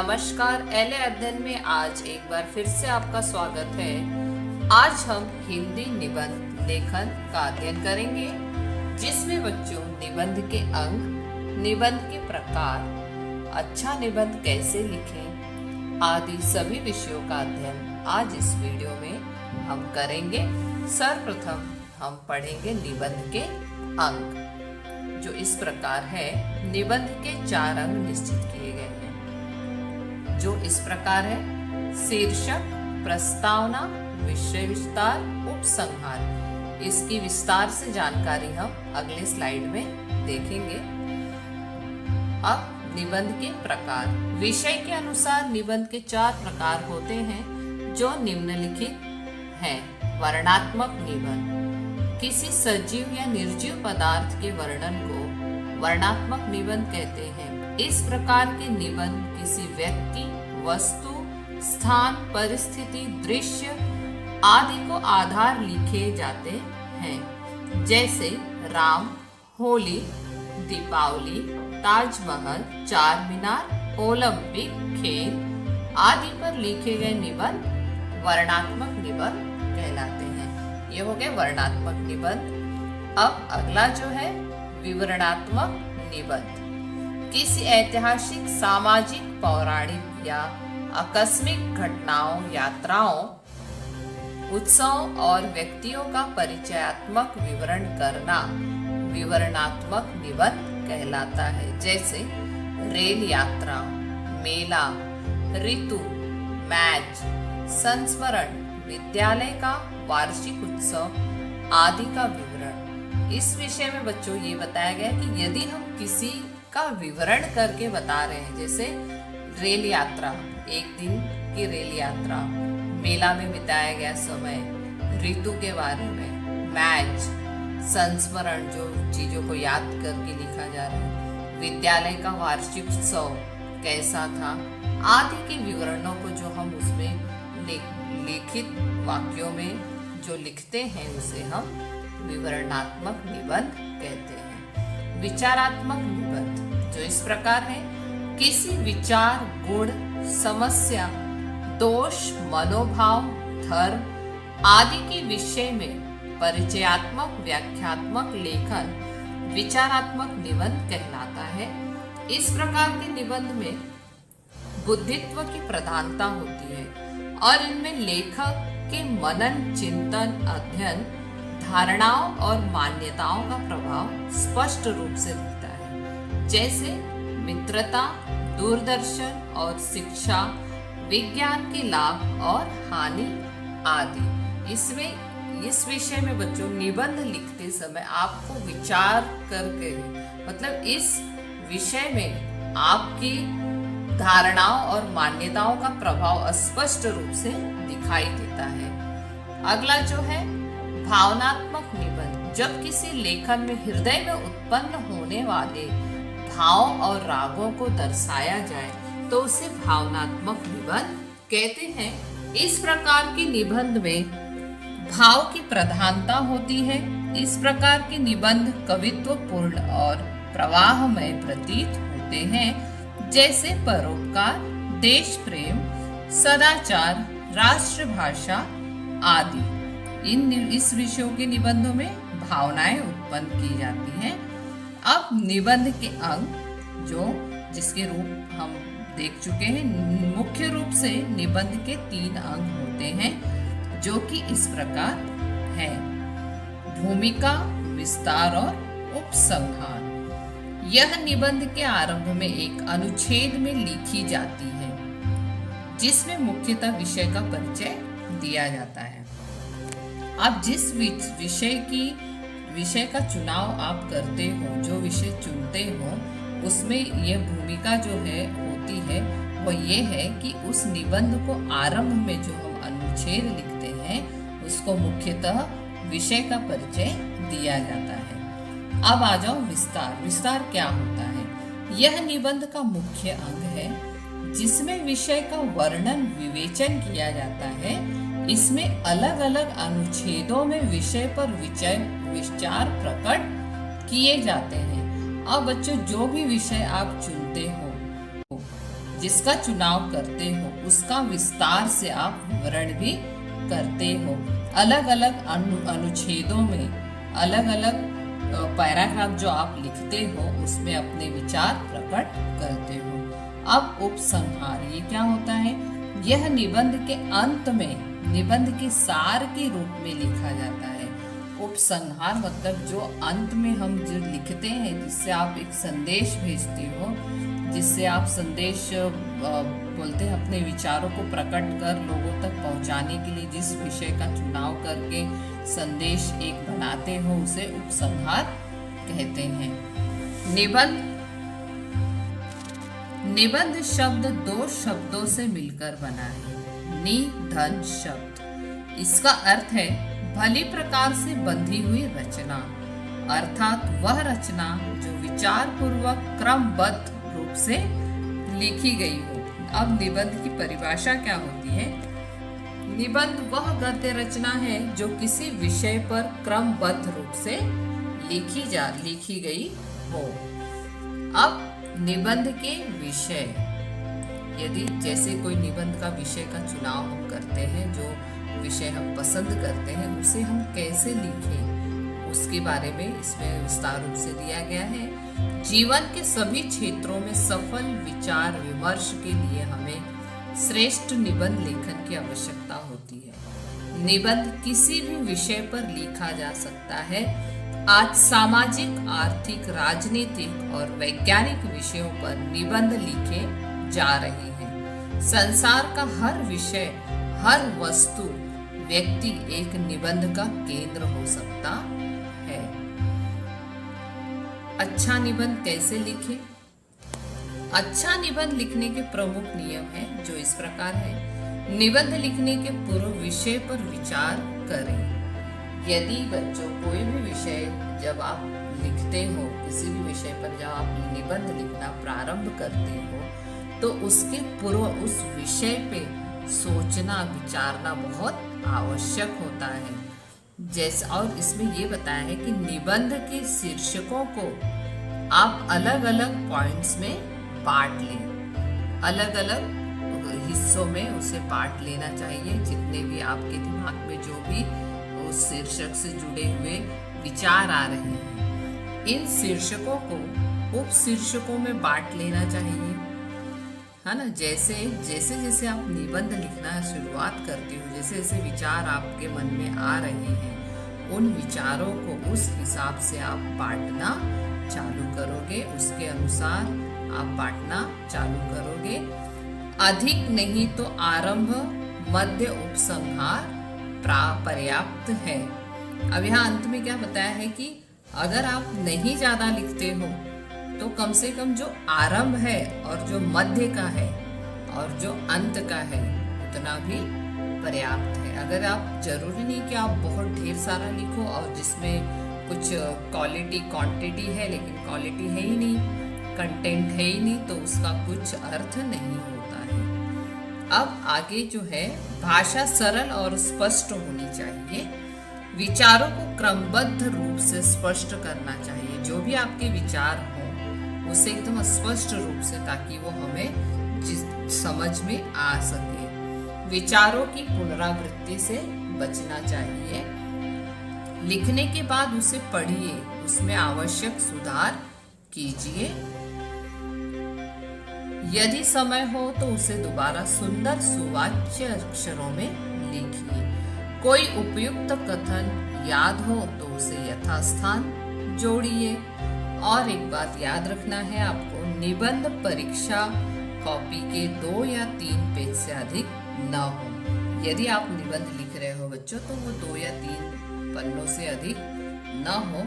नमस्कार। एले अध्ययन में आज एक बार फिर से आपका स्वागत है। आज हम हिंदी निबंध लेखन का अध्ययन करेंगे, जिसमें बच्चों निबंध के अंग, निबंध के प्रकार, अच्छा निबंध कैसे लिखें आदि सभी विषयों का अध्ययन आज इस वीडियो में हम करेंगे। सर्वप्रथम हम पढ़ेंगे निबंध के अंग, जो इस प्रकार है। निबंध के 4 अंग निश्चित किए गए हैं, जो इस प्रकार है। शीर्षक, प्रस्तावना, विषय विस्तार, उपसंहार। इसकी विस्तार से जानकारी हम अगले स्लाइड में देखेंगे। अब निबंध के प्रकार। विषय के अनुसार निबंध के 4 प्रकार होते हैं, जो निम्नलिखित हैं। वर्णनात्मक निबंध, किसी सजीव या निर्जीव पदार्थ के वर्णन को वर्णनात्मक निबंध कहते हैं। इस प्रकार के निबंध किसी व्यक्ति, वस्तु, स्थान, परिस्थिति, दृश्य आदि को आधार लिखे जाते हैं, जैसे राम, होली, दीपावली, ताजमहल, चार मीनार, ओलंपिक खेल आदि पर लिखे गए निबंध वर्णनात्मक निबंध कहलाते हैं। ये हो गए वर्णनात्मक निबंध। अब अगला जो है विवरणात्मक निबंध। किसी ऐतिहासिक, सामाजिक, पौराणिक या आकस्मिक घटनाओं, यात्राओं, उत्सवों और व्यक्तियों का परिचयात्मक विवरण करना विवरणात्मक निबंध कहलाता है। जैसे रेल यात्रा, मेला, ऋतु, मैच, संस्मरण, विद्यालय का वार्षिक उत्सव आदि का विवरण। इस विषय में बच्चों ये बताया गया कि यदि हम किसी का विवरण करके बता रहे हैं, जैसे रेल यात्रा, एक दिन की रेल यात्रा, मेला में बिताया गया समय, ऋतु के बारे में, मैच, संस्मरण, जो चीजों को याद करके लिखा जा रहा है, विद्यालय का वार्षिक उत्सव कैसा था आदि के विवरणों को जो हम उसमें लिखित वाक्यों में जो लिखते हैं, उसे हम विवरणात्मक निबंध कहते हैं। विचारात्मक निबंध, जो इस प्रकार है। किसी विचार, गुण, समस्या, दोष, मनोभाव, धर्म आदि के विषय में परिचयात्मक, व्याख्यात्मक लेखन विचारात्मक निबंध कहलाता है। इस प्रकार के निबंध में बुद्धित्व की प्रधानता होती है और इनमें लेखक के मनन, चिंतन, अध्ययन, धारणाओं और मान्यताओं का प्रभाव स्पष्ट रूप से दिखता है। जैसे मित्रता, दूरदर्शन और शिक्षा, विज्ञान के लाभ और हानि आदि। इसमें इस विषय में बच्चों निबंध लिखते समय आपको विचार करके, मतलब इस विषय में आपकी धारणाओं और मान्यताओं का प्रभाव स्पष्ट रूप से दिखाई देता है। अगला जो है भावनात्मक निबंध। जब किसी लेखन में हृदय में उत्पन्न होने वाले भाव और रागों को दर्शाया जाए तो उसे भावनात्मक निबंध कहते हैं। इस प्रकार के निबंध में भाव की प्रधानता होती है। इस प्रकार के निबंध कवित्वपूर्ण और प्रवाहमय प्रतीत होते हैं, जैसे परोपकार, देश प्रेम, सदाचार, राष्ट्रभाषा आदि। इस विषयों के निबंधों में भावनाएं उत्पन्न की जाती हैं। अब निबंध के अंग, जो जिसके रूप हम देख चुके हैं। मुख्य रूप से निबंध के 3 अंग होते हैं, जो कि इस प्रकार हैं। भूमिका, विस्तार और उपसंहार। यह निबंध के आरंभ में एक अनुच्छेद में लिखी जाती है, जिसमें मुख्यतः विषय का परिचय दिया जाता है। अब जिस विषय का चुनाव आप करते हो, जो विषय चुनते हो, उसमें यह भूमिका जो है होती है, वो ये है कि उस निबंध को आरंभ में जो हम अनुच्छेद लिखते हैं, उसको मुख्यतः विषय का परिचय दिया जाता है। अब आ जाओ विस्तार। विस्तार क्या होता है? यह निबंध का मुख्य अंग है, जिसमें विषय का वर्णन, विवेचन किया जाता है। इसमें अलग अलग अनुच्छेदों में विषय पर विचार प्रकट किए जाते हैं। अब बच्चों, जो भी विषय आप चुनते हो, जिसका चुनाव करते हो उसका विस्तार से आप विवरण भी करते हो। अलग अलग अनुच्छेदों में अलग अलग पैराग्राफ जो आप लिखते हो उसमें अपने विचार प्रकट करते हो। अब उपसंहार ये क्या होता है? यह निबंध के अंत में निबंध के सार के रूप में लिखा जाता है। उपसंहार मतलब जो अंत में हम जो लिखते हैं, जिससे आप एक संदेश भेजते हो, जिससे आप संदेश बोलते हैं, अपने विचारों को प्रकट कर लोगों तक पहुंचाने के लिए जिस विषय का चुनाव करके संदेश एक बनाते हो उसे उपसंहार कहते हैं। निबंध शब्द दो शब्दों से मिलकर बना है। निधन शब्द, इसका अर्थ है भली प्रकार से बंधी हुई रचना, अर्थात वह रचना जो विचार पूर्वक क्रमबद्ध रूप से लिखी गई हो। अब निबंध की परिभाषा क्या होती है? निबंध वह गद्य रचना है जो किसी विषय पर क्रमबद्ध रूप से लिखी गई हो। अब निबंध के विषय, यदि जैसे कोई निबंध का विषय का चुनाव हम करते हैं, जो विषय हम पसंद करते हैं उसे हम कैसे लिखें उसके बारे में इसमें विस्तार रूप से दिया गया है। जीवन के सभी क्षेत्रों में सफल विचार विमर्श के लिए हमें श्रेष्ठ निबंध लेखन की आवश्यकता होती है। निबंध किसी भी विषय पर लिखा जा सकता है। आज सामाजिक, आर्थिक, राजनीतिक और वैज्ञानिक विषयों पर निबंध लिखे जा रहे हैं। संसार का हर विषय, हर वस्तु, व्यक्ति एक निबंध का केंद्र हो सकता है। अच्छा निबंध कैसे लिखें? अच्छा निबंध लिखने के प्रमुख नियम हैं जो इस प्रकार है। निबंध लिखने के पूर्व विषय पर विचार करें। यदि बच्चों कोई भी विषय जब आप लिखते हो, किसी भी विषय पर जब आप निबंध लिखना प्रारंभ करते हो तो उसके पूर्व उस विषय पे सोचना विचारना बहुत आवश्यक होता है। जैसे और इसमें ये बताया है कि निबंध के शीर्षकों को आप अलग अलग पॉइंट्स में बांट लें, अलग अलग हिस्सों में उसे बांट लेना चाहिए। जितने भी आपके दिमाग में जो भी उस शीर्षक से जुड़े हुए विचार आ रहे हैं, इन शीर्षकों को उप शीर्षकों में बांट लेना चाहिए, है ना। जैसे जैसे आप निबंध लिखना शुरुआत करते हो, जैसे जैसे विचार आपके मन में आ रहे हैं, उन विचारों को उस हिसाब से आप बांटना चालू करोगे, उसके अनुसार आप बांटना चालू करोगे। अधिक नहीं तो आरंभ, मध्य, उपसंहार पर्याप्त है। अब यहाँ अंत में क्या बताया है कि अगर आप नहीं ज्यादा लिखते हो तो कम से कम जो आरंभ है और जो मध्य का है और जो अंत का है उतना भी पर्याप्त है। अगर आप, जरूरी नहीं कि आप बहुत ढेर सारा लिखो और जिसमें कुछ क्वालिटी क्वांटिटी है लेकिन क्वालिटी है ही नहीं, कंटेंट है ही नहीं, तो उसका कुछ अर्थ नहीं होता है। अब आगे जो है, भाषा सरल और स्पष्ट होनी चाहिए। विचारों को क्रमबद्ध रूप से स्पष्ट करना चाहिए। जो भी आपके विचार हो उसे एकदम स्पष्ट रूप से, ताकि वो हमें समझ में आ सके। विचारों की पुनरावृत्ति से बचना चाहिए। लिखने के बाद उसे पढ़िए, उसमें आवश्यक सुधार कीजिए। यदि समय हो तो उसे दोबारा सुंदर सुवाच्य अक्षरों में लिखिए। कोई उपयुक्त कथन याद हो तो उसे यथास्थान जोड़िए। और एक बात याद रखना है आपको, निबंध परीक्षा कॉपी के 2 या 3 पेज से अधिक न हो। यदि आप निबंध लिख रहे हो बच्चों तो वो 2 या 3 पन्नों से अधिक न हो।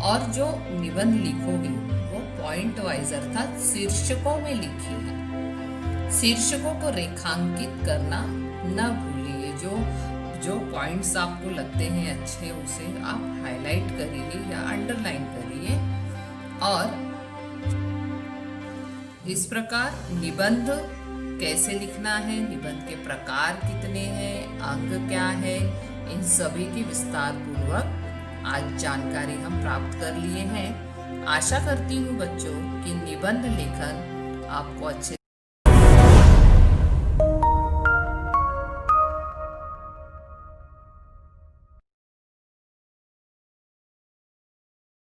और जो निबंध लिखोगे वो पॉइंट वाइज अर्थात शीर्षकों में लिखिए। शीर्षकों को रेखांकित करना न भूलिए। जो पॉइंट्स आपको लगते हैं अच्छे उसे आप हाईलाइट करिए या अंडरलाइन करिए। और इस प्रकार निबंध कैसे लिखना है, निबंध के प्रकार कितने हैं, अंग क्या है, इन सभी की विस्तार पूर्वक आज जानकारी हम प्राप्त कर लिए हैं। आशा करती हूँ बच्चों कि निबंध लेखन आपको अच्छे